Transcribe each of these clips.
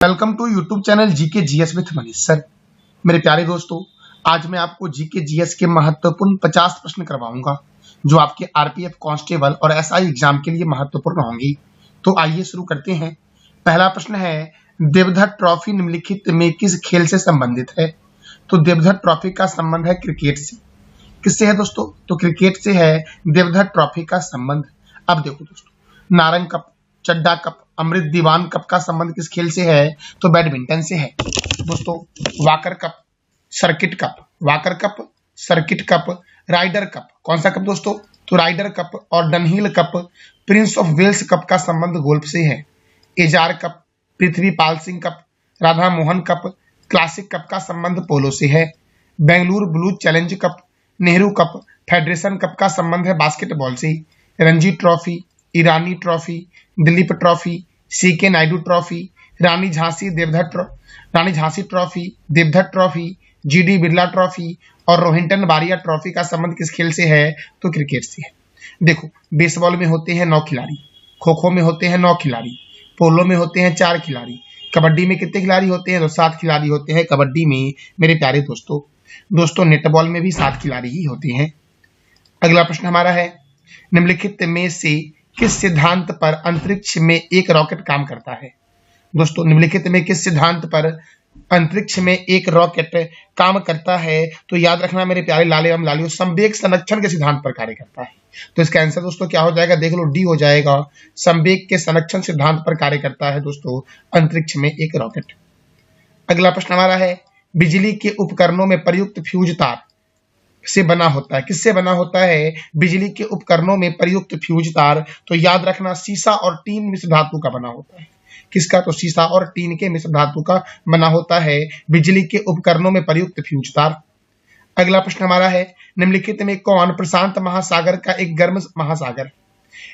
Welcome to YouTube channel GK GS with Manish sir. मेरे प्यारे दोस्तों, आज मैं आपको जीके जीएस के महत्वपूर्ण 50 प्रश्न करवाऊंगा जो आपके आरपीएफ कांस्टेबल और एसआई एग्जाम के लिए महत्वपूर्ण होंगी। तो आइए शुरू करते हैं। पहला प्रश्न है, देवधर ट्रॉफी निम्नलिखित में किस खेल से संबंधित है? तो देवधर ट्रॉफी का संबंध है क्रिकेट से। किससे है दोस्तों? तो क्रिकेट से है देवधर ट्रॉफी का संबंध। अब देखो दोस्तों, नारंग कप, चड्डा कप, अमृत दीवान कप का संबंध किस खेल से है? तो बैडमिंटन से है दोस्तों। Walker Cup, Circuit Cup, Walker Cup, Circuit Cup, Ryder Cup, कौन सा कप दोस्तों? तो राइडर कप और Dunhill Cup, Prince of Wales Cup का संबंध गोल्फ से है। Ezra Cup, Prithvipal Singh Cup, Radha Mohan Cup, Classic Cup का संबंध पोलो से है। Bengaluru Blue Challenge Cup, Nehru Cup, Federation Cup का संबंध है बास्केटबॉल से। Ranji Trophy, Irani Trophy, Duleep Trophy, CK Naidu trophy, रानी Jhansi Trophy, Deodhar Trophy, GD Birla Trophy और रोहिंटन बारिया ट्रॉफी का संबंध किस खेल से है? तो क्रिकेट से है। देखो, बेसबॉल में होते हैं 9 खिलाड़ी, खो खो में होते हैं 9 खिलाड़ी, पोलो में होते हैं 4 खिलाड़ी, कबड्डी में कितने खिलाड़ी होते हैं? तो 7 खिलाड़ी होते हैं कबड्डी में मेरे प्यारे दोस्तों। नेटबॉल में भी 7 खिलाड़ी ही होते हैं। अगला प्रश्न हमारा है, निम्नलिखित में से किस सिद्धांत पर अंतरिक्ष में एक रॉकेट काम करता है? दोस्तों, निम्नलिखित में किस सिद्धांत पर अंतरिक्ष में एक रॉकेट काम करता है? तो याद रखना मेरे प्यारे लाले एवं लालियों, संवेग संरक्षण के सिद्धांत पर कार्य करता है। तो इसका आंसर दोस्तों क्या हो जाएगा? देख लो, डी हो जाएगा। संवेग के संरक्षण सिद्धांत पर कार्य करता है दोस्तों अंतरिक्ष में एक रॉकेट। अगला प्रश्न हमारा है, बिजली के उपकरणों में प्रयुक्त फ्यूज तार से बना होता है। किससे बना होता है? बिजली के उपकरणों में प्रयुक्त फ्यूज तार। तो याद रखना, सीसा और टीन मिश्र धातु का बना होता है। किसका? तो सीसा और टीन के मिश्र धातु का बना होता है बिजली के उपकरणों में प्रयुक्त फ्यूज तार। अगला प्रश्न हमारा है, निम्नलिखित में कौन प्रशांत महासागर का एक गर्म महासागर,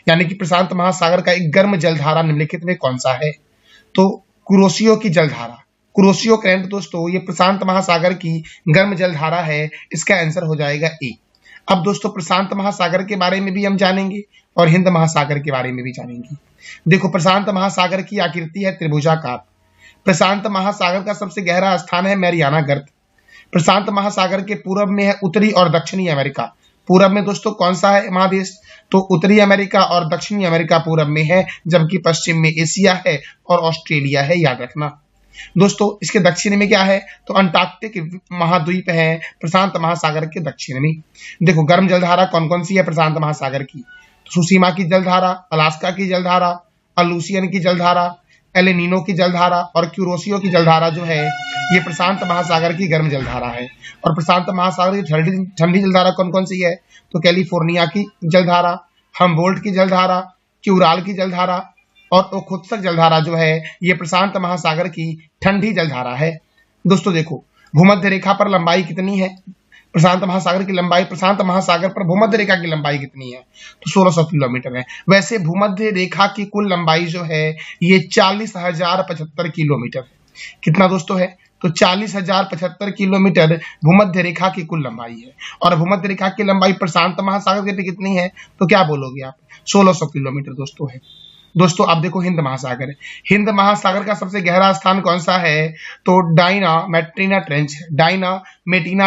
यानी कि प्रशांत महासागर का एक गर्म जलधारा निम्नलिखित में कौन सा है? तो कुरोशियो की जलधारा, कुरोशियो करंट दोस्तों, ये प्रशांत महासागर की गर्म जलधारा है। इसका आंसर हो जाएगा ए। अब दोस्तों, प्रशांत महासागर के बारे में भी हम जानेंगे और हिंद महासागर के बारे में भी जानेंगे। देखो, प्रशांत महासागर की आकृति है त्रिभुजाकार। प्रशांत महासागर का सबसे गहरा स्थान है मैरियाना गर्त। प्रशांत महासागर के पूर्व में है उत्तरी और दक्षिणी अमेरिका। पूरब में दोस्तों कौन सा है महादेश? तो उत्तरी अमेरिका और दक्षिणी अमेरिका पूरब में है, जबकि पश्चिम में एशिया है और ऑस्ट्रेलिया है, याद रखना दोस्तों। इसके दक्षिण में क्या है? तो अंटार्कटिक महाद्वीप है प्रशांत महासागर के दक्षिण में। देखो, गर्म जलधारा कौन कौन सी है प्रशांत महासागर की? तो सुसीमा की जलधारा, अलास्का की जलधारा, अलूसियन की जलधारा, एलेनिनो की जलधारा और क्यूरोसियो की जलधारा जो है ये प्रशांत महासागर की गर्म जलधारा है। और प्रशांत महासागर की ठंडी जलधारा कौन कौन सी है? तो कैलिफोर्निया की जलधारा, हम्बोल्ट की जलधारा, क्यूराल की जलधारा और ओखोत्सक जलधारा जो है ये प्रशांत महासागर की ठंडी जलधारा है। दोस्तों देखो, भूमध्य रेखा पर लंबाई कितनी है? प्रशांत महासागर की लंबाई, प्रशांत महासागर पर भूमध्य रेखा की लंबाई कितनी है? तो 1600 किलोमीटर है। वैसे भूमध्य रेखा की कुल लंबाई जो है ये 40,075 किलोमीटर है। कितना दोस्तों है? तो 40,075 किलोमीटर भूमध्य रेखा की कुल लंबाई है। और भूमध्य रेखा की लंबाई प्रशांत महासागर की कितनी है? तो क्या बोलोगे आप? 1600 किलोमीटर दोस्तों है। दोस्तों अब देखो, हिंद महासागर, हिंद महासागर का सबसे गहरा स्थान कौन सा है? तो डायना मेटिना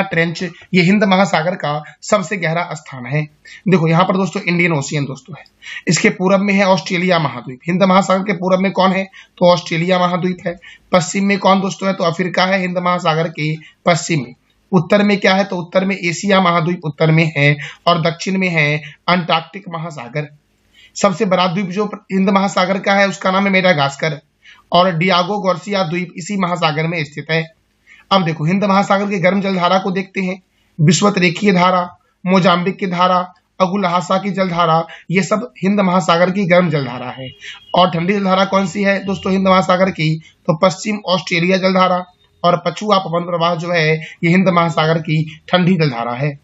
ट्रेंच ये हिंद महासागर का सबसे गहरा स्थान है। देखो यहाँ पर दोस्तों इंडियन ओशियन दोस्तों है। इसके पूरब में है ऑस्ट्रेलिया महाद्वीप। हिंद महासागर के पूरब में कौन है? तो ऑस्ट्रेलिया महाद्वीप है। पश्चिम में कौन दोस्तों है? तो अफ्रीका है हिंद महासागर के पश्चिम में। उत्तर में क्या है? तो उत्तर में एशिया महाद्वीप उत्तर में है और दक्षिण में है अंटार्कटिक महासागर। सबसे बड़ा द्वीप जो हिंद महासागर का है उसका नाम है मेडागास्कर और डियागो गार्सिया द्वीप इसी महासागर में स्थित है। अब देखो, हिंद महासागर की गर्म जलधारा को देखते हैं। विश्वत रेखीय धारा, मोजाम्बिक की धारा, अगुलहासा की जलधारा, ये सब हिंद महासागर की गर्म जलधारा है। और ठंडी जलधारा कौन सी है दोस्तों हिंद महासागर की? तो पश्चिम ऑस्ट्रेलिया जलधारा और पछुआ पवन प्रवाह जो है ये हिंद महासागर की ठंडी जलधारा है।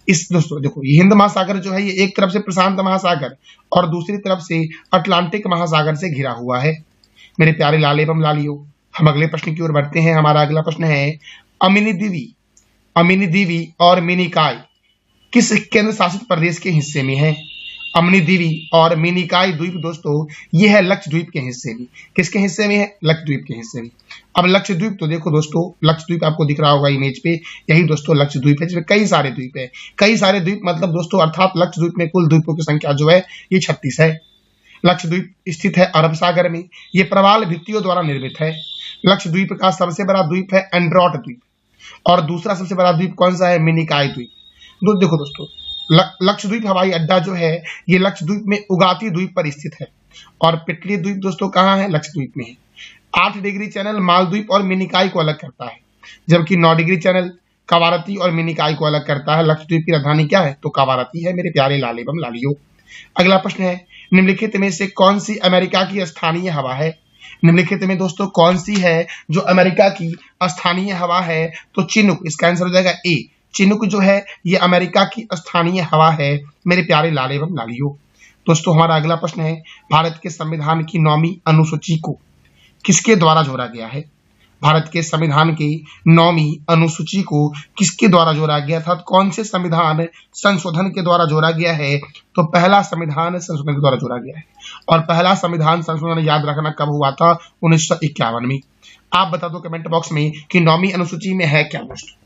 इस दोस्तों देखो, ये हिंद महासागर जो है ये एक तरफ से प्रशांत महासागर और दूसरी तरफ से अटलांटिक महासागर से घिरा हुआ है। मेरे प्यारे लाले एवं लालियों, हम अगले प्रश्न की ओर बढ़ते हैं। हमारा अगला प्रश्न है, अमिनी दीवी और मिनिकाय किस केंद्र शासित प्रदेश के हिस्से में है? अमनीदीवी और मिनिकाई द्वीप दोस्तों ये है लक्षद्वीप के हिस्से में। किसके हिस्से में है? लक्षद्वीप के हिस्से में। अब लक्षद्वीप तो देखो दोस्तों, लक्षद्वीप आपको दिख रहा होगा इमेज पे, यही दोस्तों लक्षद्वीप है जिसमें कई सारे द्वीप है। कई सारे द्वीप मतलब दोस्तों अर्थात लक्षद्वीप में कुल द्वीपों की संख्या जो है ये 36 है। लक्षद्वीप स्थित है अरब सागर में। ये प्रवाल भित्तियों द्वारा निर्मित है। लक्षद्वीप का सबसे बड़ा द्वीप है एंड्रोट द्वीप और दूसरा सबसे बड़ा द्वीप कौन सा है? मिनिकाई द्वीप। देखो दोस्तों, लक्षद्वीप हवाई अड्डा जो है ये लक्षद्वीप में उगाती द्वीप पर स्थित है और पिटली द्वीप दोस्तों कहाँ है? लक्षद्वीप में है। 8 डिग्री चैनल मालद्वीप और मिनिकाई को अलग करता है, जबकि 9 डिग्री चैनल कवारती और मिनिकाई को अलग करता है। लक्षद्वीप की राजधानी क्या है? तो कवारती है मेरे प्यारे लाल एवं लालियो। अगला प्रश्न है, निम्नलिखित में से कौन सी अमेरिका की स्थानीय हवा है? निम्नलिखित में दोस्तों कौन सी है जो अमेरिका की स्थानीय हवा है? तो चिनूक, इसका आंसर हो जाएगा ए। चिनूक जो है ये अमेरिका की स्थानीय हवा है मेरे प्यारे लाल एवं लालियो। दोस्तों हमारा अगला प्रश्न है, भारत के संविधान की 9वीं अनुसूची को किसके द्वारा जोड़ा गया है? भारत के संविधान की 9वीं अनुसूची को किसके द्वारा जोड़ा गया था? कौन से संविधान संशोधन के द्वारा जोड़ा गया है? तो पहला संविधान संशोधन के द्वारा जोड़ा गया है और पहला संविधान संशोधन याद रखना कब हुआ था? 1951 में। आप बता दो कमेंट बॉक्स में कि 9वीं अनुसूची में है क्या दोस्तों?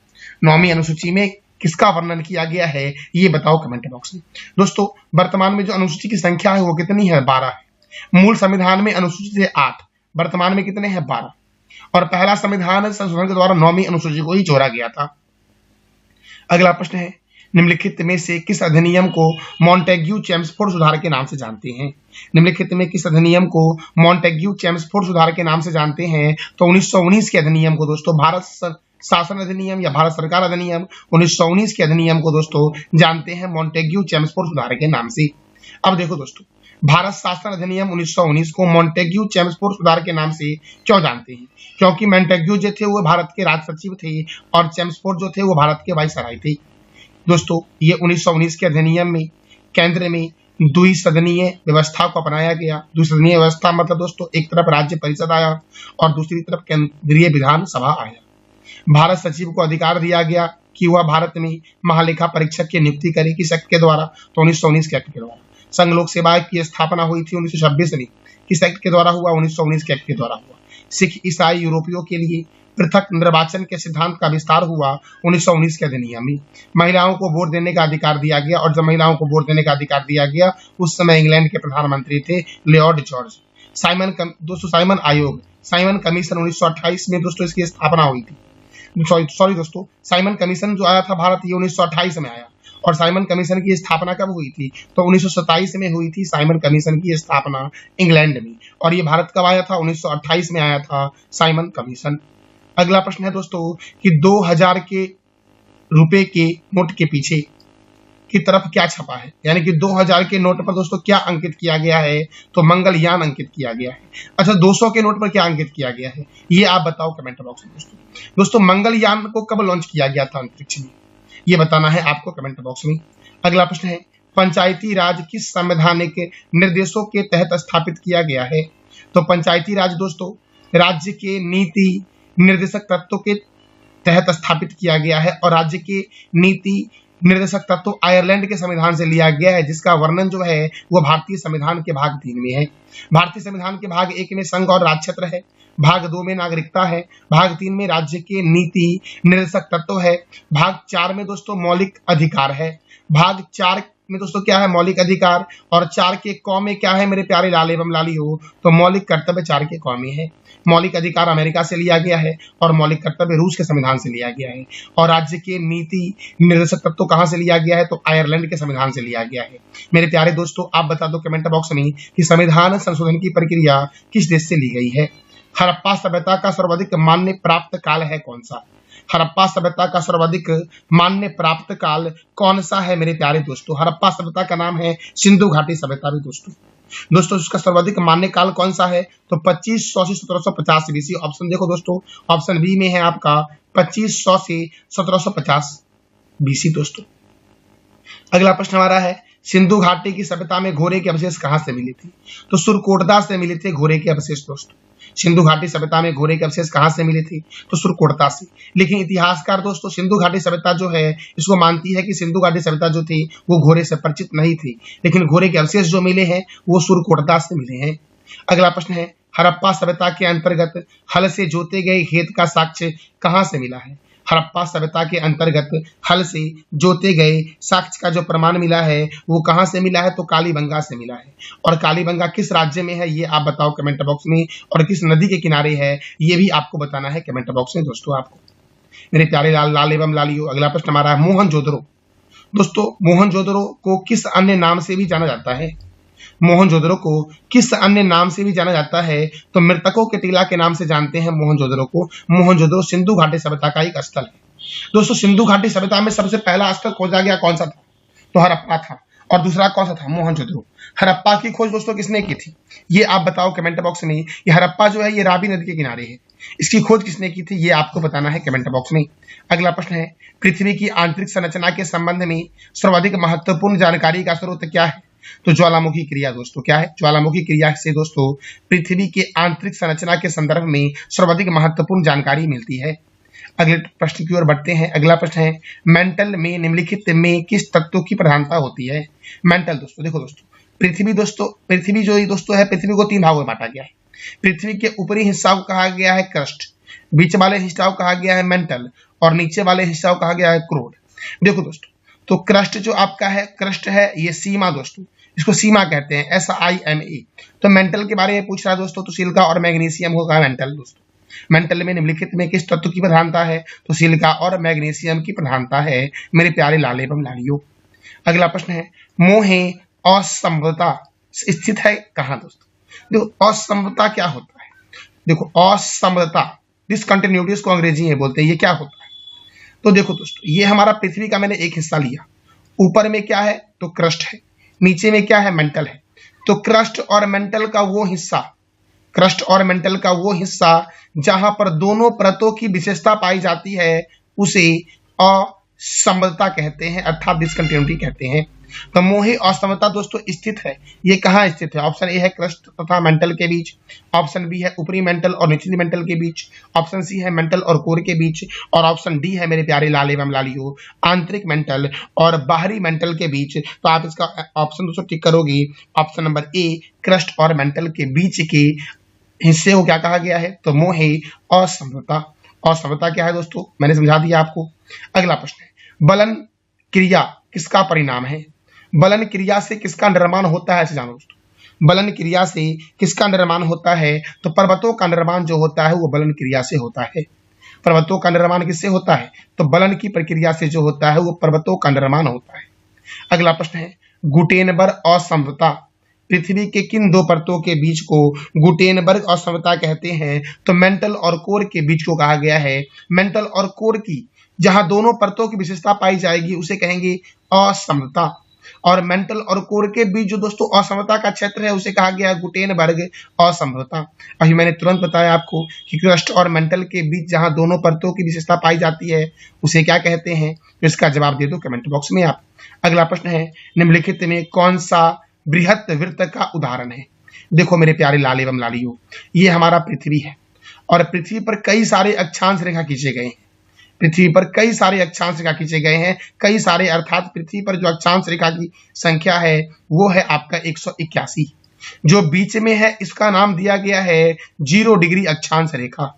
9वीं अनुसूची में किसका वर्णन किया गया है ये बताओ कमेंट बॉक्स में। दोस्तों वर्तमान में जो अनुसूची की संख्या है वो कितनी है? 12 है। मूल संविधान में अनुसूची थे 8, वर्तमान में कितने हैं? 12 और पहला संविधान संशोधन के द्वारा 9वीं अनुसूची को ही जोड़ा गया था। अगला प्रश्न है, निम्नलिखित में से किस अधिनियम को मॉन्टेग्यू चेम्सफोर्ड सुधार के नाम से जानते हैं? निम्नलिखित में किस अधिनियम को मॉन्टेग्यू चेम्सफोर्ड सुधार के नाम से जानते हैं? तो 1919 के अधिनियम को दोस्तों भारत शासन अधिनियम या भारत सरकार अधिनियम 1919 के अधिनियम को दोस्तों जानते हैं मॉन्टेग्यू चेम्सफोर्ड सुधार के नाम से। अब देखो दोस्तों, भारत शासन अधिनियम 1919 को मॉन्टेग्यू चेम्सफोर्ड सुधार के नाम से क्यों जानते हैं? क्योंकि मॉन्टेग्यू जो थे वो भारत के राज सचिव थे और चेम्सफोर्ड जो थे वो भारत के वाइसराय थे। दोस्तों ये 1919 के अधिनियम में केंद्र में द्विसदनीय व्यवस्था को अपनाया गया। द्विसदनीय व्यवस्था मतलब दोस्तों एक तरफ राज्य परिषद आया और दूसरी तरफ केंद्रीय विधानसभा आया। भारत सचिव को अधिकार दिया गया कि वह भारत में महालेखा परीक्षक की नियुक्ति करे किस एक्ट के द्वारा? तो 1919 के एक्ट के द्वारा। संघ लोक सेवा आयोग की स्थापना हुई थी 1926 में, किस एक्ट के द्वारा हुआ? 1919 के एक्ट के द्वारा हुआ। सिख ईसाई यूरोपियों के लिए पृथक निर्वाचन के सिद्धांत का विस्तार हुआ 1919 के अधिनियम में। महिलाओं को वोट देने का अधिकार दिया गया और जब महिलाओं को वोट देने का अधिकार दिया गया उस समय इंग्लैंड के प्रधानमंत्री थे लॉर्ड जॉर्ज। साइमन आयोग, साइमन कमीशन 1928 में दोस्तों इसकी स्थापना हुई थी। सॉरी दोस्तों, साइमन कमीशन जो आया था भारत ये 1928 में आया और साइमन कमीशन की स्थापना कब हुई थी? तो 1927 में हुई थी साइमन कमीशन की स्थापना इंग्लैंड में और ये भारत कब आया था? 1928 में आया था साइमन कमीशन। अगला प्रश्न है दोस्तों कि 2000 के रुपए के नोट के पीछे की तरफ क्या छपा है? यानी कि 2000 के नोट पर दोस्तों क्या अंकित किया गया है? तो मंगलयान अंकित किया गया है। अच्छा 200 के नोट पर क्या अंकित किया गया है ये आप बताओ कमेंट बॉक्स में दोस्तों। दोस्तों मंगलयान को कब लॉन्च किया गया था अंतरिक्ष में ये बताना है आपको कमेंट बॉक्स में। अगला प्रश्न है, पंचायती राज किस संवैधानिक निर्देशों के तहत स्थापित किया गया है? तो पंचायती राज दोस्तों राज्य के नीति निर्देशक तत्वों के तहत स्थापित किया गया है और राज्य के नीति निर्देशक तत्व आयरलैंड के संविधान से लिया गया है जिसका वर्णन जो है वो भारतीय संविधान के भाग 3 में है। भारतीय संविधान के भाग 1 में संघ और राज्य क्षेत्र है, भाग 2 में नागरिकता है, भाग 3 में राज्य के नीति निर्देशक तत्व है, भाग 4 में दोस्तों मौलिक अधिकार है। भाग 4 में दोस्तों क्या है? मौलिक अधिकार। और 4 के क में क्या है मेरे प्यारे लाल एवं लाली हो? तो मौलिक कर्तव्य 4 के क में है। मौलिक अधिकार अमेरिका से लिया गया है और मौलिक कर्तव्य रूस के संविधान से लिया गया है और राज्य के नीति निर्देशक तत्व कहां से लिया गया है? तो आयरलैंड के संविधान से लिया गया है। मेरे प्यारे दोस्तों आप बता दो कमेंट बॉक्स में कि संविधान संशोधन की प्रक्रिया किस देश से ली गई है? हड़प्पा सभ्यता का सर्वाधिक मान्य प्राप्त काल है कौन सा? हड़प्पा सभ्यता का सर्वाधिक मान्य प्राप्त काल कौन सा है मेरे प्यारे दोस्तों? हड़प्पा सभ्यता का नाम है सिंधु घाटी सभ्यता भी दोस्तों इसका सर्वाधिक मान्य काल कौन सा है? तो 2500 से 1750 बीसी। ऑप्शन देखो दोस्तों, ऑप्शन बी में है आपका 2500 से 1750 बीसी दोस्तों। अगला प्रश्न हमारा है, सिंधु घाटी की सभ्यता में घोड़े के अवशेष कहां से मिले थे? तो सुरकोटदा से मिले थे घोड़े के अवशेष दोस्तों। सिंधु घाटी सभ्यता में घोड़े के अवशेष कहां से मिले थे? तो सुरकोटता से। लेकिन इतिहासकार दोस्तों सिंधु घाटी सभ्यता जो है इसको मानती है कि सिंधु घाटी सभ्यता जो थी वो घोड़े से परिचित नहीं थी, लेकिन घोड़े के अवशेष जो मिले हैं वो सुरकोटता से मिले हैं। अगला प्रश्न है, हड़प्पा सभ्यता के अंतर्गत हल से जोते गए खेत का साक्ष्य कहां से मिला है? हड़प्पा सभ्यता के अंतर्गत हल से जोते गए साक्ष्य का जो प्रमाण मिला है वो कहां से मिला है? तो कालीबंगा से मिला है। और कालीबंगा किस राज्य में है ये आप बताओ कमेंट बॉक्स में, और किस नदी के किनारे है ये भी आपको बताना है कमेंट बॉक्स में दोस्तों आपको। मेरे प्यारे लाल एवं लालियो, अगला प्रश्न हमारा है मोहनजोदड़ो। दोस्तों मोहनजोदड़ो को किस अन्य नाम से भी जाना जाता है? मोहनजोदड़ो को किस अन्य नाम से भी जाना जाता है? तो मृतकों के टीला के नाम से जानते हैं मोहनजोदड़ो को। मोहनजोदड़ो सिंधु घाटी सभ्यता का एक स्थल है। दोस्तों सिंधु घाटी सभ्यता में सबसे पहला स्थल खोजा गया कौन सा था? तो हड़प्पा था। और दूसरा कौन सा था? मोहनजोदड़ो। हड़प्पा की खोज दोस्तों किसने की थी? ये आप बताओ कमेंट बॉक्स में। ये हड़प्पा जो है ये रावी नदी के किनारे है, इसकी खोज किसने की थी ये आपको बताना है कमेंट बॉक्स में। अगला प्रश्न है, पृथ्वी की आंतरिक संरचना के संबंध में सर्वाधिक महत्वपूर्ण जानकारी का स्रोत क्या है? तो ज्वालामुखी क्रिया दोस्तों। क्या है? ज्वालामुखी क्रिया से दोस्तों पृथ्वी के आंतरिक संरचना के संदर्भ में सर्वाधिक महत्वपूर्ण जानकारी मिलती है। अगले प्रश्न की ओर बढ़ते हैं। अगला प्रश्न है, मेंटल में निम्नलिखित में किस तत्व की प्रधानता होती है? मेंटल दोस्तों देखो दोस्तों, पृथ्वी जो दोस्तों है, पृथ्वी को 3 भागों में बांटा गया है। पृथ्वी के ऊपरी हिस्सा को कहा गया है क्रस्ट, बीच वाले हिस्सा को कहा गया है मेंटल, और नीचे वाले हिस्सा को कहा गया है क्रोड। देखो दोस्तों, तो क्रस्ट जो आपका है, क्रस्ट है ये सीमा दोस्तों, इसको सीमा कहते हैं, SIMA। तो मेंटल के बारे में पूछ रहा है दोस्तों, तो सिलिका और मैग्नीशियम होगा मेंटल दोस्तों। मेंटल में निम्नलिखित में किस तत्व की प्रधानता है? तो सिलिका और मैग्नीशियम की प्रधानता है मेरे प्यारे लाल एवं लालियों। अगला प्रश्न है, मोहे असंभवता स्थित है कहां दोस्तों? देखो असंभवता क्या होता है? देखो असंभवता, डिसकंटिन्यूटीज को अंग्रेजी में बोलते हैं, ये क्या होता है? तो देखो दोस्तों, ये हमारा पृथ्वी का मैंने एक हिस्सा लिया, ऊपर में क्या है? तो क्रस्ट है, नीचे में क्या है? मेंटल है। तो क्रस्ट और मेंटल का वो हिस्सा, क्रस्ट और मेंटल का वो हिस्सा जहां पर दोनों परतों की विशेषता पाई जाती है उसे असंबद्धता कहते हैं, अर्थात डिसकंटिन्यूटी कहते हैं। तो मोहे असमता दोस्तों स्थित है, ये कहाँ स्थित है? ऑप्शन ए है क्रस्ट तथा मेंटल के बीच, ऑप्शन बी है ऊपरी मेंटल और निचली मेंटल के बीच, ऑप्शन सी है मेंटल और कोर के बीच, और ऑप्शन डी है मेरे प्यारे लाल एवं लालियों आंतरिक मेंटल और बाहरी मेंटल के बीच। तो आप इसका ऑप्शन दोस्तों टिक करोगे, ऑप्शन नंबर ए क्रस्ट और मेंटल के बीच के हिस्से को क्या कहा गया है? तो मोहे असमता। असमता क्या है दोस्तों? मैंने समझा दिया आपको। अगला प्रश्न है, बलन क्रिया किसका परिणाम है? बलन क्रिया से किसका निर्माण होता है? ऐसे जानो दोस्तों, बलन क्रिया से किसका निर्माण होता है? तो पर्वतों का निर्माण जो होता है वो बलन क्रिया से होता है। पर्वतों का निर्माण किससे होता है? तो बलन की प्रक्रिया से जो होता है वो पर्वतों का निर्माण होता है। अगला प्रश्न है, गुटेनबर्ग असमता पृथ्वी के किन दो परतों के बीच को गुटेनबर्ग असमता कहते हैं? तो मेंटल और कोर के बीच को कहा गया है। मेंटल और कोर की जहां दोनों परतों की विशेषता पाई जाएगी उसे कहेंगे असमता, और मेंटल और कोर के बीच जो दोस्तों असमता का क्षेत्र है उसे कहा गया गुटेनबर्ग असमता। अभी मैंने तुरंत बताया आपको कि क्रस्ट और मेंटल के बीच जहां दोनों परतों की विशेषता पाई जाती है उसे क्या कहते हैं? तो इसका जवाब दे दो कमेंट बॉक्स में आप। अगला प्रश्न है, निम्नलिखित में कौन सा बृहत वृत्त का उदाहरण है? देखो मेरे प्यारे लाल एवं लालियों, ये हमारा पृथ्वी है और पृथ्वी पर कई सारे अक्षांश रेखा खींचे गए हैं। पृथ्वी पर कई सारे अक्षांश रेखा खींचे गए हैं, कई सारे अर्थात पृथ्वी पर जो अक्षांश रेखा की संख्या है वो है आपका 181। जो बीच में है इसका नाम दिया गया है 0 डिग्री अक्षांश रेखा,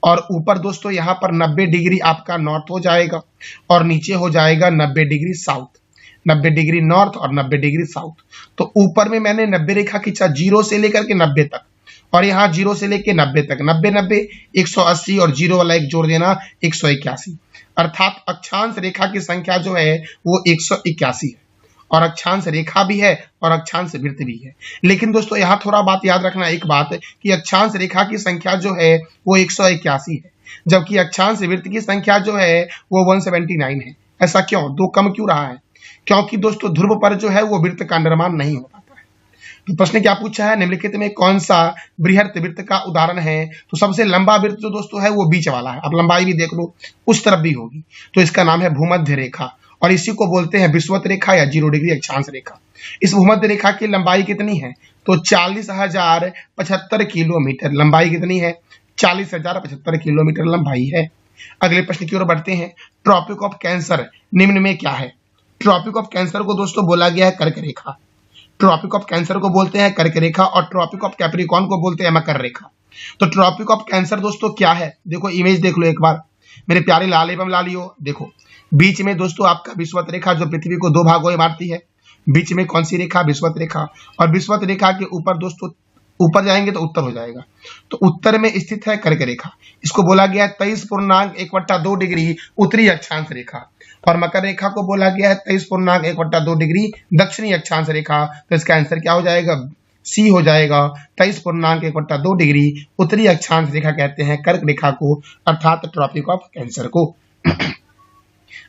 और ऊपर दोस्तों यहाँ पर 90 डिग्री आपका नॉर्थ हो जाएगा और नीचे हो जाएगा 90 डिग्री साउथ, 90 डिग्री नॉर्थ और 90 डिग्री साउथ। तो ऊपर में मैंने 90 रेखा खींचा 0 से लेकर के 90 तक, और यहाँ 0 से लेके 90 तक, 90 90 180 और 0 वाला एक जोड़ देना 181, अर्थात अक्षांश रेखा की संख्या जो है वो 181 है, और अक्षांश रेखा भी है और अक्षांश वृत्त भी है। लेकिन दोस्तों यहाँ थोड़ा बात याद रखना, एक बात कि अक्षांश रेखा की संख्या जो है वो 181 है, जबकि अक्षांश वृत्त की संख्या जो है वो 179 है। ऐसा क्यों? 2 कम क्यों रहा है? क्योंकि दोस्तों ध्रुव पर जो है वो वृत्त का निर्माण नहीं हो पाता है। तो प्रश्न क्या पूछा है, निम्नलिखित में कौन सा बृहत वृत्त का उदाहरण है? तो सबसे लंबा वृत्त जो दोस्तों है वो बीच वाला है, अब लंबाई भी देख लो उस तरफ भी होगी, तो इसका नाम है भूमध्य रेखा, और इसी को बोलते हैं विषुवत रेखा या 0 डिग्री अक्षांश रेखा। इस भूमध्य रेखा की लंबाई कितनी है? तो 40,075 किलोमीटर लंबाई कितनी है? 40,075 किलोमीटर लंबाई है। अगले प्रश्न की ओर बढ़ते हैं। ट्रॉपिक ऑफ कैंसर निम्न में क्या है? ट्रॉपिक ऑफ कैंसर को दोस्तों बोला गया है कर्क रेखा। ट्रॉपिक ऑफ कैंसर को बोलते हैं कर्क रेखा और ट्रॉपिक ऑफ कैप्रिकॉर्न को बोलते हैं मकर रेखा। तो ट्रॉपिक ऑफ कैंसर दोस्तों क्या है? देखो इमेज देख लो एक बार मेरे प्यारे लाल एवं लालियो। देखो बीच में दोस्तों आपका विषुवत रेखा जो पृथ्वी को 2 भागों में बांटती है। बीच में कौन सी रेखा? विषुवत रेखा। और विषुवत रेखा के ऊपर दोस्तों ऊपर जाएंगे तो उत्तर हो जाएगा, तो उत्तर में स्थित है कर्क रेखा। इसको बोला गया है 23.1/2 डिग्री उत्तरी अक्षांश रेखा। और मकर रेखा को बोला गया है 23.1/2 डिग्री दक्षिणी अक्षांश रेखा। तो इसका आंसर क्या हो जाएगा? सी हो जाएगा। 23.1/2 डिग्री उत्तरी अक्षांश रेखा कहते हैं कर्क रेखा को, अर्थात ट्रॉपिक ऑफ कैंसर को।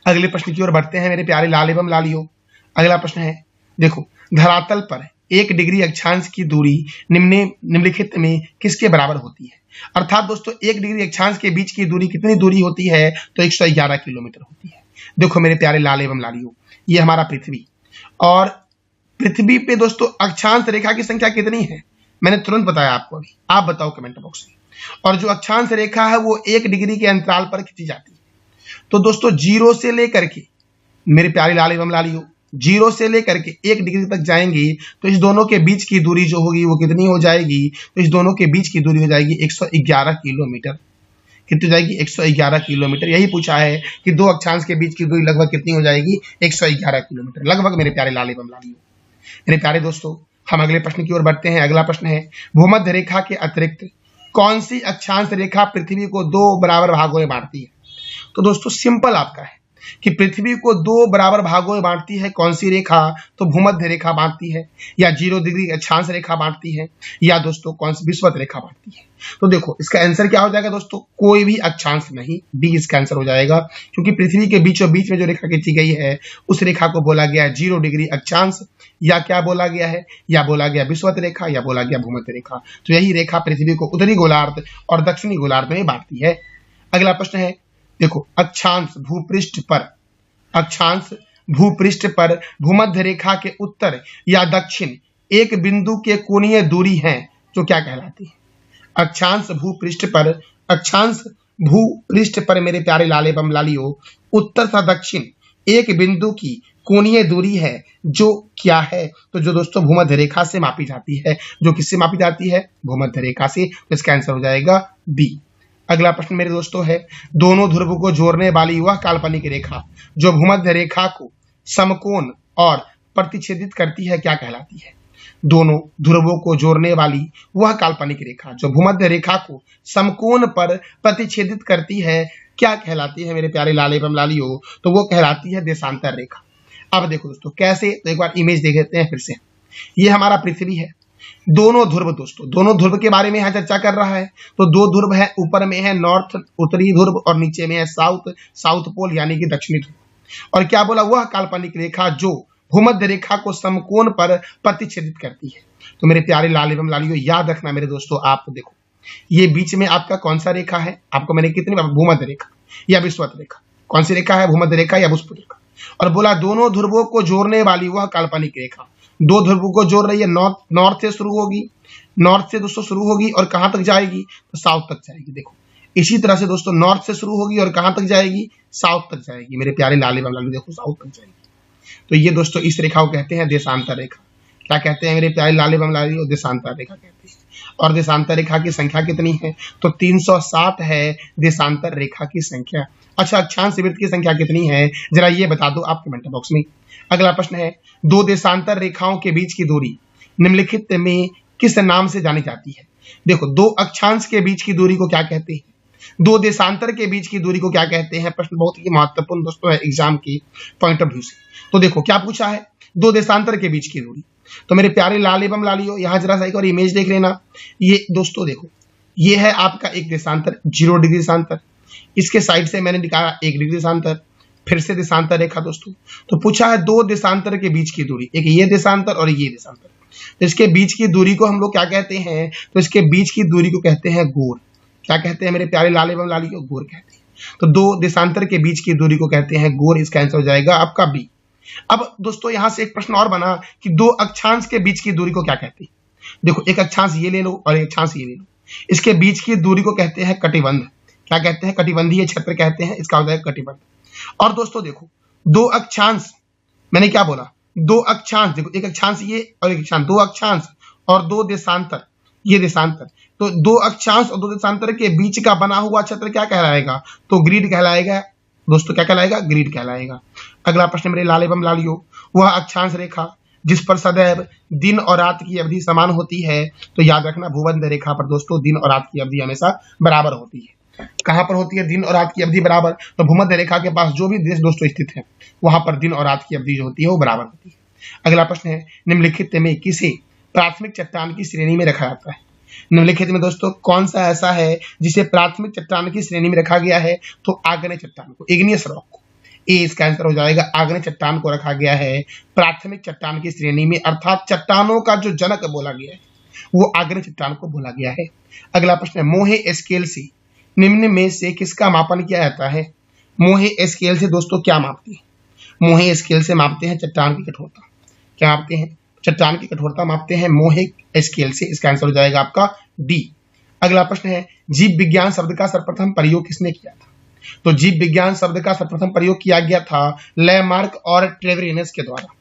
अगले प्रश्न की ओर बढ़ते हैं मेरे प्यारे लाल एवं लालियो। अगला प्रश्न है, देखो धरातल पर 1 डिग्री अक्षांश की दूरी निम्नलिखित में किसके बराबर होती है? अर्थात दोस्तों 1 डिग्री अक्षांश के बीच की दूरी कितनी दूरी होती है? तो 111 किलोमीटर होती है। देखो मेरे प्यारे लाल एवं लालियो, ये हमारा पृथ्वी, और पृथ्वी पे दोस्तों अक्षांश रेखा की संख्या कितनी है? मैंने तुरंत बताया आपको अभी, आप बताओ कमेंट बॉक्स में। और जो अक्षांश रेखा है वो 1 डिग्री के अंतराल पर खींची जाती है। तो दोस्तों 0 से लेकर के मेरे प्यारे लाल एवं लालियो 0 से लेकर के 1 डिग्री तक जाएंगे तो इस दोनों के बीच की दूरी जो होगी वो कितनी हो जाएगी? तो इस दोनों के बीच की दूरी हो जाएगी 111 किलोमीटर। कितनी हो जाएगी? 111 किलोमीटर। यही पूछा है कि 2 अक्षांश के बीच की दूरी लगभग कितनी हो जाएगी? 111 किलोमीटर लगभग मेरे प्यारे लाल एवं लालियो। मेरे प्यारे दोस्तों हम अगले प्रश्न की ओर बढ़ते हैं। अगला प्रश्न है, भूमध्य रेखा के अतिरिक्त कौन सी अक्षांश रेखा पृथ्वी को 2 बराबर भागों में बांटती है? तो दोस्तों सिंपल आपका है कि पृथ्वी को 2 बराबर भागों में बांटती है कौन सी रेखा? तो भूमध्य रेखा बांटती है, या 0 डिग्री अक्षांश रेखा बांटती है, या दोस्तों कौन सी विषुवत रेखा बांटती है। तो देखो इसका आंसर क्या हो जाएगा दोस्तों? कोई भी अक्षांश नहीं, डी इसका आंसर हो जाएगा, क्योंकि पृथ्वी के बीचों बीच में जो रेखा खींची गई है उस रेखा को बोला गया है 0 डिग्री अक्षांश, या क्या बोला गया है? या बोला गया विषुवत रेखा, या बोला गया भूमध्य रेखा। तो यही रेखा पृथ्वी को उत्तरी गोलार्ध और दक्षिणी गोलार्ध में बांटती है। अगला प्रश्न है, देखो अक्षांश भूपृष्ठ पर भूमध्य रेखा के उत्तर या दक्षिण एक बिंदु के कोणीय दूरी है जो क्या कहलाती है? अक्षांश भूपृष्ठ पर मेरे प्यारे लाल एवं लालियो उत्तर तथा दक्षिण एक बिंदु की कोणीय दूरी है जो क्या है? तो जो दोस्तों भूमध्य रेखा से मापी जाती है। जो किससे मापी जाती है? भूमध्य रेखा से। तो इसका आंसर हो जाएगा बी। अगला प्रश्न मेरे दोस्तों है, दोनों ध्रुव को जोड़ने वाली वह काल्पनिक रेखा जो भूमध्य रेखा को समकोण और प्रतिच्छेदित करती है क्या कहलाती है? दोनों ध्रुवों को जोड़ने वाली वह काल्पनिक रेखा जो भूमध्य रेखा को समकोण पर प्रतिच्छेदित करती है क्या कहलाती है मेरे प्यारे लाल एवं लालियो? तो वो कहलाती है देशांतर रेखा। अब देखो दोस्तों कैसे, तो एक बार इमेज देख लेते हैं फिर से। ये हमारा पृथ्वी है, दोनों ध्रुव दोस्तों, दोनों ध्रुव के बारे में यहाँ चर्चा कर रहा है। तो 2 ध्रुव है, ऊपर में है नॉर्थ उत्तरी ध्रुव और नीचे में है साउथ पोल यानी कि दक्षिणी ध्रुव। और क्या बोला? वह काल्पनिक रेखा जो भूमध्य रेखा को समकोण पर प्रतिच्छेदित करती है। तो मेरे प्यारे लाल एवं लालियो याद रखना मेरे दोस्तों, आप देखो ये बीच में आपका कौन सा रेखा है? आपको मैंने कितनी बार भूमध्य रेखा या विषुवत रेखा, कौन सी रेखा है? भूमध्य रेखा या विषुवत रेखा। और बोला दोनों ध्रुवों को जोड़ने वाली वह काल्पनिक रेखा, 2 ध्रुवों को जोड़ रही है। नॉर्थ से शुरू होगी, नॉर्थ से दोस्तों शुरू होगी और कहां तक जाएगी? तो साउथ तक जाएगी। देखो इसी तरह से दोस्तों नॉर्थ से शुरू होगी और कहां तक जाएगी? साउथ तक जाएगी। मेरे प्यारे लाल एवं लालियो देखो साउथ तक जाएगी। तो ये दोस्तों इस रेखा को कहते हैं देशांतर रेखा। क्या कहते हैं मेरे प्यारे लाल एवं लालियो? देशांतर रेखा कहते हैं। और देशांतर रेखा की संख्या कितनी है? तो 360 है देशांतर रेखा की संख्या। अच्छा अक्षांश वृत्त की संख्या कितनी है जरा ये बता दो आप कमेंट बॉक्स में। अगला प्रश्न है, 2 देशांतर रेखाओं के बीच की दूरी निम्नलिखित में किस नाम से जानी जाती है? देखो 2 अक्षांश के बीच की दूरी को क्या कहते हैं? 2 देशांतर के बीच की दूरी को क्या कहते हैं? प्रश्न बहुत ही महत्वपूर्ण दोस्तों है एग्जाम की पॉइंट ऑफ व्यू से। तो देखो क्या पूछा है? 2 देशांतर के बीच की दूरी। तो मेरे प्यारे लाल एवं लालियो यहाँ जरा सा एक और इमेज देख लेना। ये दोस्तों देखो ये है आपका एक देशांतर 0 डिग्री देशांतर, इसके साइड से मैंने निकाला 1 डिग्री देशांतर, फिर से देशांतर रेखा दोस्तों। तो पूछा है 2 देशांतर के बीच की दूरी, एक ये देशांतर और ये देशांतर। तो इसके बीच की दूरी को हम लोग क्या कहते हैं? तो इसके बीच की दूरी को कहते हैं गोर। क्या कहते हैं मेरे प्यारे लाल एवं लालियो? गोर कहते हैं। तो दो देशांतर के बीच की दूरी को कहते हैं गोल। इसका आंसर हो जाएगा आपका बी। अब दोस्तों यहां से एक प्रश्न और बना कि दो अक्षांश के बीच की दूरी को क्या कहते हैं। देखो एक अक्षांश ये ले लो और एक अक्षांश ये ले लो, इसके बीच की दूरी को कहते हैं कटिबंध। क्या कहते हैं? कटिबंधीय क्षेत्र कहते हैं। इसका हो जाएगा कटिबंध। और दोस्तों देखो दो अक्षांश, मैंने क्या बोला? दो अक्षांश, देखो एक अक्षांश ये और एक अक्षांश, दो अक्षांश और दो देशांतर, ये देशांतर। तो दो अक्षांश और दो देशांतर के बीच का बना हुआ क्षेत्र क्या कहलाएगा? तो ग्रिड कहलाएगा दोस्तों। क्या कहलाएगा? ग्रिड कहलाएगा। अगला प्रश्न मेरे लाल एवं लालियो, वह अक्षांश रेखा जिस पर सदैव दिन और रात की अवधि समान होती है। तो याद रखना भूमध्य रेखा पर दोस्तों दिन और रात की अवधि हमेशा बराबर होती है। कहां पर होती है दिन और रात की अवधि बराबर? तो भूमध्य रेखा के पास जो भी देश दोस्तों स्थित है वहां पर दिन और रात की अवधि जो होती है वो बराबर होती है। अगला प्रश्न है निम्नलिखित में किसे प्राथमिक चट्टान की श्रेणी में रखा जाता है? निम्नलिखित में दोस्तों कौन सा ऐसा है जिसे प्राथमिक चट्टान की श्रेणी में रखा गया है? तो आग्नेय चट्टान को, इग्नियस रॉक को। ए इसका आंसर हो जाएगा। आग्नेय चट्टान को रखा गया है प्राथमिक चट्टान की श्रेणी में, अर्थात चट्टानों का जो जनक बोला गया है वो आग्नेय चट्टान को बोला गया है। अगला प्रश्न है मोहे स्केल से निम्न में से किसका मापन किया जाता है? मोहे स्केल से दोस्तों क्या मापते हैं? मोहे स्केल से मापते हैं चट्टान की कठोरता। क्या मापते हैं? चट्टान की कठोरता मापते हैं मोहे स्केल से। इसका आंसर हो जाएगा आपका डी। अगला प्रश्न है जीव विज्ञान शब्द का सर्वप्रथम प्रयोग किसने किया था? तो जीव विज्ञान शब्द का सर्वप्रथम प्रयोग किया गया था लैमार्क और ट्रेवेरिनस के द्वारा।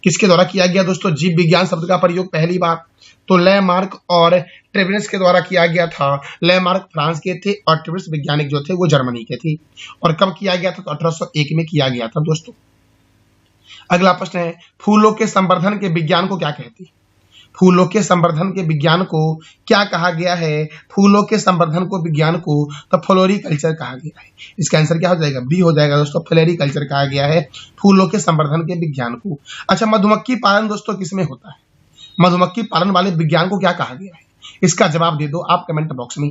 किसके द्वारा किया गया दोस्तों जीव विज्ञान शब्द का प्रयोग पहली बार? तो लैमार्क और ट्रेवेरिनस के द्वारा किया गया था। लैमार्क फ्रांस के थे और ट्रेवेरिनस वैज्ञानिक जो थे वो जर्मनी के थे। और कब किया गया था? तो 1801 में किया गया था दोस्तों। अगला प्रश्न है फूलों के संवर्धन के विज्ञान को क्या कहते हैं? फूलों के संवर्धन के विज्ञान को क्या कहा गया है? फूलों के संवर्धन को विज्ञान को तो फ्लोरिकल्चर कहा गया है। इसका आंसर क्या हो जाएगा? बी हो जाएगा दोस्तों। फ्लोरिकल्चर कहा गया है फूलों के संवर्धन के विज्ञान को। अच्छा मधुमक्खी पालन दोस्तों किसमें होता है? मधुमक्खी पालन वाले विज्ञान को क्या कहा गया है? इसका जवाब दे दो आप कमेंट बॉक्स में।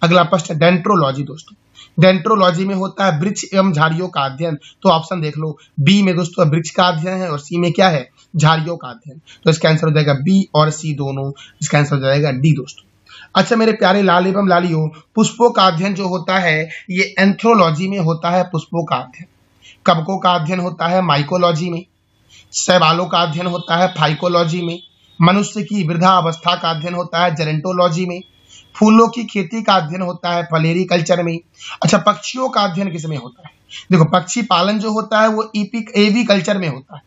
अगला प्रश्न डेंट्रोलॉजी दोस्तों। डेंट्रोलॉजी में होता है वृक्ष एवं झाड़ियों का अध्ययन। तो ऑप्शन देख लो, बी में दोस्तों वृक्ष का अध्ययन है और सी में क्या है? झाड़ियों का अध्ययन। तो इसका आंसर हो जाएगा बी और सी दोनों। इसका आंसर हो जाएगा डी दोस्तों। अच्छा मेरे प्यारे लाल एवं लालियों, पुष्पों का अध्ययन जो होता है ये एंथ्रोलॉजी में होता है। पुष्पों का अध्ययन। कवकों का अध्ययन होता है माइकोलॉजी में। शैवालों का अध्ययन होता है फाइकोलॉजी में। मनुष्य की वृद्धावस्था का अध्ययन होता है जेरेंटोलॉजी में। फूलों की खेती का अध्ययन होता है फ्लोरिकल्चर में। अच्छा पक्षियों का अध्ययन किसमें होता है? देखो पक्षी पालन जो होता है वो एवी कल्चर में होता है।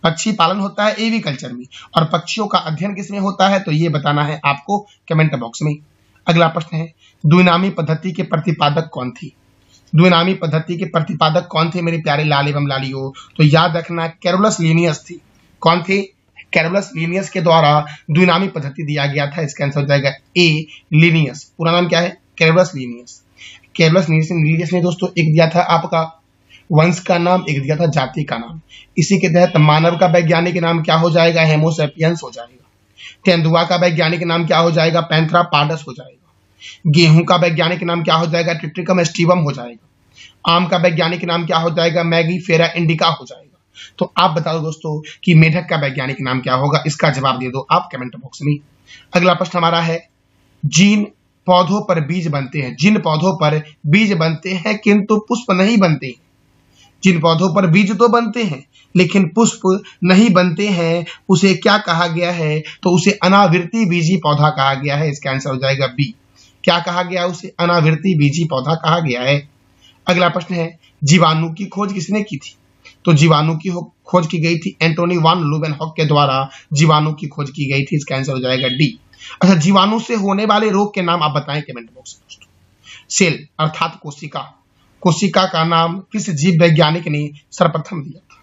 पक्षी पालन होता है एवी कल्चर में। और पक्षियों का अध्ययन किसमें होता है? तो ये बताना है आपको कमेंट बॉक्स में। अगला प्रश्न है द्विनामी पद्धति के प्रतिपादक कौन थी? द्विनामी पद्धति के प्रतिपादक कौन थे मेरे प्यारे लाल एवं लालियों? तो याद रखना कैरोलस लिनियस थी। कौन थे? कैरोलस लिनियस के द्वारा द्विनामी पद्धति दिया गया था। इसका आंसर हो जाएगा ए लिनियस। पूरा नाम क्या है? Carolus Linnaeus. कैरोलस लिनियस ने दोस्तों एक दिया था आपका वंश का नाम, एक दिया था जाति का नाम। इसी के तहत मानव का वैज्ञानिक नाम क्या हो जाएगा? हेमोसेपियंस हो जाएगा। तेंदुआ का वैज्ञानिक नाम क्या हो जाएगा? पैंथेरा पार्डस हो जाएगा। गेहूं का वैज्ञानिक नाम क्या हो जाएगा? ट्रिटिकम एस्टिवम हो जाएगा। आम का वैज्ञानिक नाम क्या हो जाएगा? मैगीफेरा इंडिका हो जाएगा। तो आप बताओ दोस्तों कि मेढक का वैज्ञानिक नाम क्या होगा? इसका जवाब दे दो आप कमेंट बॉक्स में। अगला प्रश्न हमारा है जिन पौधों पर बीज बनते हैं, जिन पौधों पर बीज बनते हैं किंतु पुष्प नहीं बनते हैं। जिन पौधों पर बीज तो बनते हैं लेकिन पुष्प नहीं बनते हैं उसे क्या कहा गया है? तो उसे अनावृति बीजी पौधा कहा गया है। इसका आंसर हो जाएगा बी। क्या कहा गया? उसे अनावृति बीजी पौधा कहा गया है। अगला प्रश्न है जीवाणु की खोज किसने की थी? तो जीवाणु की खोज की गई थी एंटोनी वान लुवेनहॉक के द्वारा जीवाणु की खोज की गई थी। इसका आंसर हो जाएगा डी। अच्छा जीवाणु से होने वाले रोग के नाम आप बताएं कमेंट बॉक्स में दोस्तों। सेल अर्थात कोशिका। कोशिका का नाम किस जीव वैज्ञानिक ने सर्वप्रथम दिया था?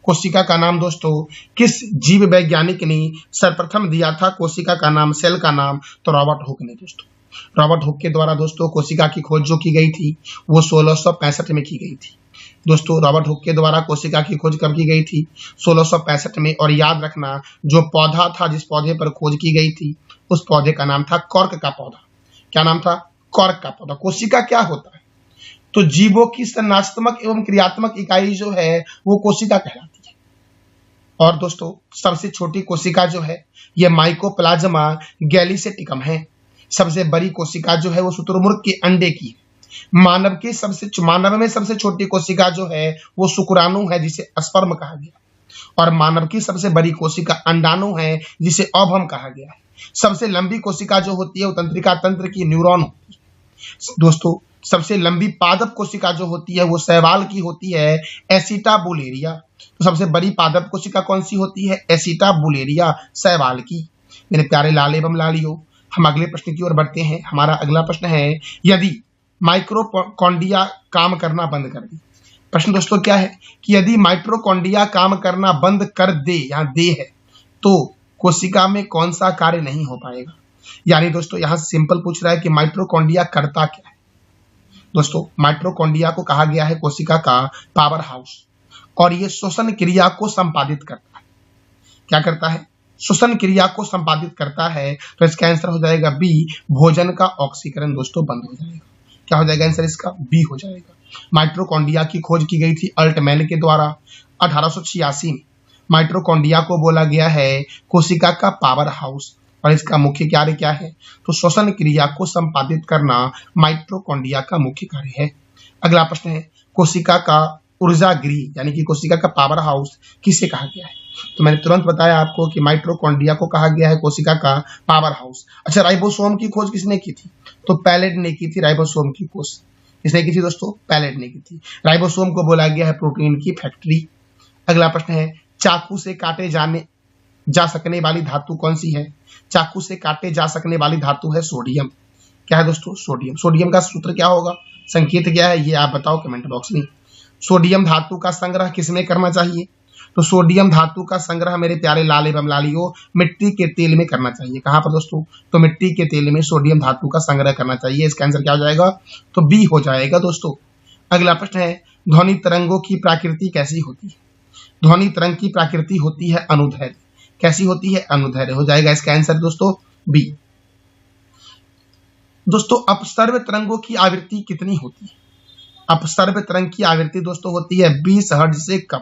कोशिका का नाम दोस्तों किस जीव वैज्ञानिक ने सर्वप्रथम दिया था? कोशिका का नाम, सेल का नाम तो रॉबर्ट हुक ने दोस्तों। रॉबर्ट हुक के द्वारा दोस्तों कोशिका की खोज जो की गई थी वो 1665 में की गई थी। दोस्तों रॉबर्ट हुक के द्वारा कोशिका की खोज कब की गई थी? 1665 में। और याद रखना जो पौधा था, जिस पौधे पर खोज की गई थी उस पौधे का नाम था कॉर्क का पौधा। क्या नाम था? कॉर्क का पौधा। कोशिका क्या होता है? तो जीवों की संरचनात्मक एवं क्रियात्मक इकाई जो है वो कोशिका कहलाती है। और दोस्तों सबसे छोटी कोशिका जो है ये माइकोप्लाज्मा गैलिसेटिकम है। सबसे बड़ी कोशिका जो है वो शुतुरमुर्ग के अंडे की है। मानव में सबसे छोटी कोशिका जो है वो शुक्राणु है, जिसे स्पर्म कहा गया। और मानव की सबसे बड़ी कोशिका अंडाणु है, जिसे ओवम कहा गया है। सबसे लंबी कोशिका जो होती है वो तंत्रिका तंत्र की न्यूरॉन होती है। दोस्तों, सबसे लंबी पादप कोशिका जो होती है वो शैवाल की होती है, एसिटाबुलेरिया। तो सबसे बड़ी पादप कोशिका कौन सी होती है? एसिटाबुलेरिया, शैवाल की। मेरे प्यारे लाल एवं लालियों, हम अगले प्रश्न की ओर बढ़ते हैं। हमारा अगला प्रश्न है, यदि माइटोकॉन्ड्रिया काम करना बंद कर दे। प्रश्न दोस्तों क्या है कि यदि माइटोकॉन्ड्रिया काम करना बंद कर दे, यहाँ दे है, तो कोशिका में कौन सा कार्य नहीं हो पाएगा। यानी दोस्तों यहाँ सिंपल पूछ रहा है कि माइटोकॉन्ड्रिया करता क्या है। दोस्तों, माइटोकॉन्ड्रिया को कहा गया है कोशिका का पावर हाउस, और ये श्वसन क्रिया को संपादित करता है। क्या करता है? श्वसन क्रिया को संपादित करता है। तो इसका आंसर हो जाएगा बी, भोजन का ऑक्सीकरण दोस्तों बंद हो जाएगा। क्या हो जाएगा आंसर इसका? बी हो जाएगा। माइटोकॉन्ड्रिया की खोज की गई थी अल्टमैन के द्वारा 1886 में। माइटोकॉन्ड्रिया को बोला गया है कोशिका का पावर हाउस, और इसका मुख्य कार्य क्या है? तो श्वसन क्रिया को संपादित करना माइटोकॉन्ड्रिया का मुख्य कार्य है। अगला प्रश्न है, कोशिका का ऊर्जा गृह यानी कि कोशिका का पावर हाउस किसे कहा गया है? तो मैंने तुरंत बताया आपको कि माइटोकॉन्ड्रिया को कहा गया है कोशिका का पावर हाउस। अच्छा, राइबोसोम की खोज किसने की थी? तो पैलेट ने की थी। राइबोसोम की खोज किसने की थी दोस्तों? पैलेट ने की थी। राइबोसोम को बोला गया है प्रोटीन की फैक्ट्री। अगला प्रश्न है, चाकू से काटे जा सकने वाली धातु कौन सी है? चाकू से काटे जा सकने वाली धातु है सोडियम। क्या है दोस्तों? सोडियम। सोडियम का सूत्र क्या होगा, संकेत क्या है, ये आप बताओ कमेंट बॉक्स में। सोडियम धातु का संग्रह किसमें करना चाहिए? तो सोडियम धातु का संग्रह मेरे प्यारे लाल एवं लालियों मिट्टी के तेल में करना चाहिए। कहां पर दोस्तों? तो मिट्टी के तेल में सोडियम धातु का संग्रह करना चाहिए। इसका आंसर क्या हो जाएगा? तो बी हो जाएगा दोस्तों। अगला प्रश्न है, ध्वनि तरंगों की प्रकृति कैसी होती है? ध्वनि तरंग की प्रकृति होती है अनुदैर्घ्य। कैसी होती है? अनुदैर्घ्य हो जाएगा इसका आंसर दोस्तों बी। दोस्तों, अपसर्व तरंगों की आवृत्ति कितनी होती है? अपसर्व तरंग की आवृत्ति दोस्तों होती है 20 हर्ट्ज से कम।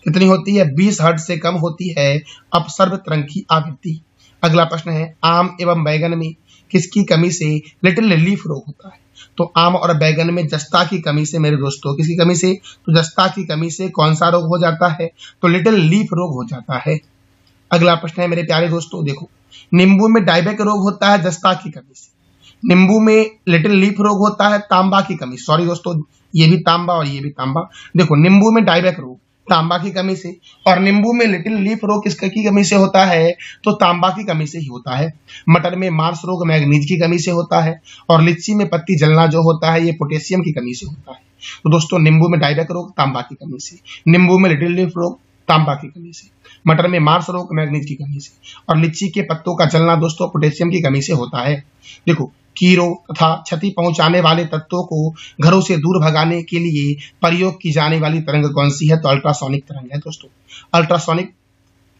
कितनी होती है? 20 हर्ट्ज से कम होती है अपसर्व तरंग की आवृत्ति। अगला प्रश्न है, आम एवं बैगन में किसकी कमी से लिटिल लीफ रोग होता है? तो आम और बैगन में जस्ता की कमी से मेरे दोस्तों, किसकी कमी से? तो जस्ता की कमी से कौन सा रोग हो जाता है? तो लिटिल लीफ रोग हो जाता है। अगला प्रश्न है मेरे प्यारे दोस्तों, देखो, नींबू में डायबेक रोग होता है जस्ता की कमी से। नींबू में लिटिल लीफ रोग होता है तांबा की कमी। सॉरी दोस्तों, ये भी तांबा और ये भी तांबा। देखो, नींबू में डायबेक रोग तांबा की कमी से, और नींबू में लिटिल लीफ रोग किसकी कमी से होता है? तो तांबा की कमी से ही होता है। मटर में मार्स रोग मैग्नीज की कमी से होता है, और लीची में पत्ती जलना जो होता है ये पोटेशियम की कमी से होता है। तो दोस्तों, नींबू में डायबेक रोग तांबा की कमी से, नींबू में लिटिल लीफ रोग तांबा की कमी से, मटर में मार्स रोग मैग्नीज की कमी से, और लीची के पत्तों का जलना दोस्तों पोटेशियम की कमी से होता है। देखो, कीड़ों तथा क्षति पहुंचाने वाले तत्वों को घरों से दूर भगाने के लिए प्रयोग की जाने वाली तरंग कौन सी है? तो अल्ट्रासोनिक तरंग है दोस्तों। अल्ट्रासोनिक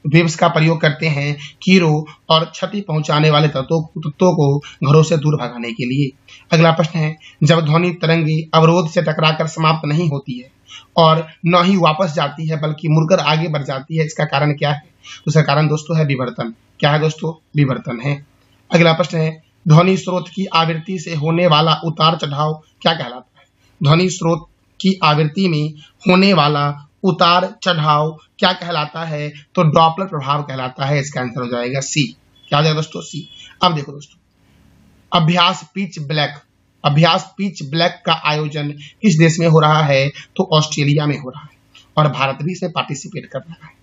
वेव्स का प्रयोग करते हैं कीड़ों और क्षति पहुंचाने वाले तत्वों को घरों से दूर भगाने के लिए। अगला प्रश्न है, जब ध्वनि तरंगे अवरोध से टकराकर समाप्त नहीं होती है और न ही वापस जाती है बल्कि मुड़कर आगे बढ़ जाती है, इसका कारण क्या है? तो इसका कारण दोस्तों है विवर्तन। क्या है दोस्तों? विवर्तन है। अगला प्रश्न है, ध्वनि स्रोत की आवृत्ति से होने वाला उतार चढ़ाव क्या कहलाता है? ध्वनि स्रोत की आवृत्ति में होने वाला उतार चढ़ाव क्या कहलाता है? तो डॉपलर प्रभाव कहलाता है। इसका आंसर हो जाएगा सी। क्या हो जाएगा दोस्तों? सी। अब देखो दोस्तों, अभ्यास पिच ब्लैक का आयोजन किस देश में हो रहा है? तो ऑस्ट्रेलिया में हो रहा है, और भारत भी इसमें पार्टिसिपेट कर रहा है।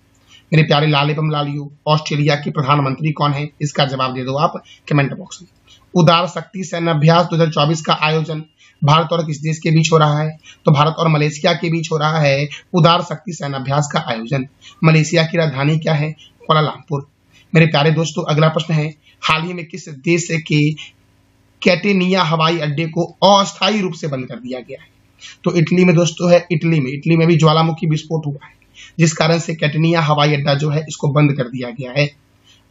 मेरे प्यारे लाल एवं लालियों, ऑस्ट्रेलिया के प्रधानमंत्री कौन है? इसका जवाब दे दो आप कमेंट बॉक्स में। उदार शक्ति सैन्य अभ्यास 2024 का आयोजन भारत और किस देश के बीच हो रहा है? तो भारत और मलेशिया के बीच हो रहा है उदार शक्ति सैन्य अभ्यास का आयोजन। मलेशिया की राजधानी क्या है? कुआलालंपुर। मेरे प्यारे दोस्तों, अगला प्रश्न है, हाल ही में किस देश के कैटेनिया हवाई अड्डे को अस्थायी रूप से बंद कर दिया गया है? तो इटली में दोस्तों है। इटली में भी ज्वालामुखी विस्फोट हुआ है, जिस कारण से कैटेनिया हवाई अड्डा जो है इसको बंद कर दिया गया है।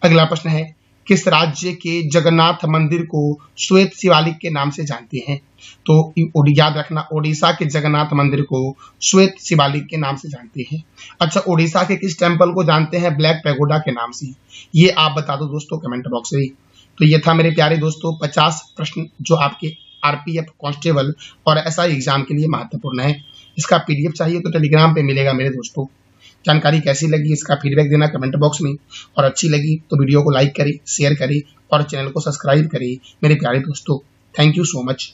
अगला प्रश्न है, किस राज्य के जगन्नाथ मंदिर को श्वेत शिवालिक के नाम से जानते हैं? तो याद रखना, ओडिशा के जगन्नाथ मंदिर को श्वेत शिवालिक के नाम से जानते हैं। अच्छा, ओडिशा के किस टेम्पल को जानते हैं ब्लैक पैगोडा के नाम से? ये आप बता दो दोस्तों कमेंट बॉक्स में। तो ये था मेरे प्यारे दोस्तों 50 प्रश्न जो आपके आरपीएफ कांस्टेबल और एसआई एग्जाम के लिए महत्वपूर्ण है। इसका पीडीएफ चाहिए तो टेलीग्राम पे मिलेगा मेरे दोस्तों। जानकारी कैसी लगी इसका फीडबैक देना कमेंट बॉक्स में, और अच्छी लगी तो वीडियो को लाइक करें, शेयर करें और चैनल को सब्सक्राइब करें मेरे प्यारे दोस्तों। Thank you so much.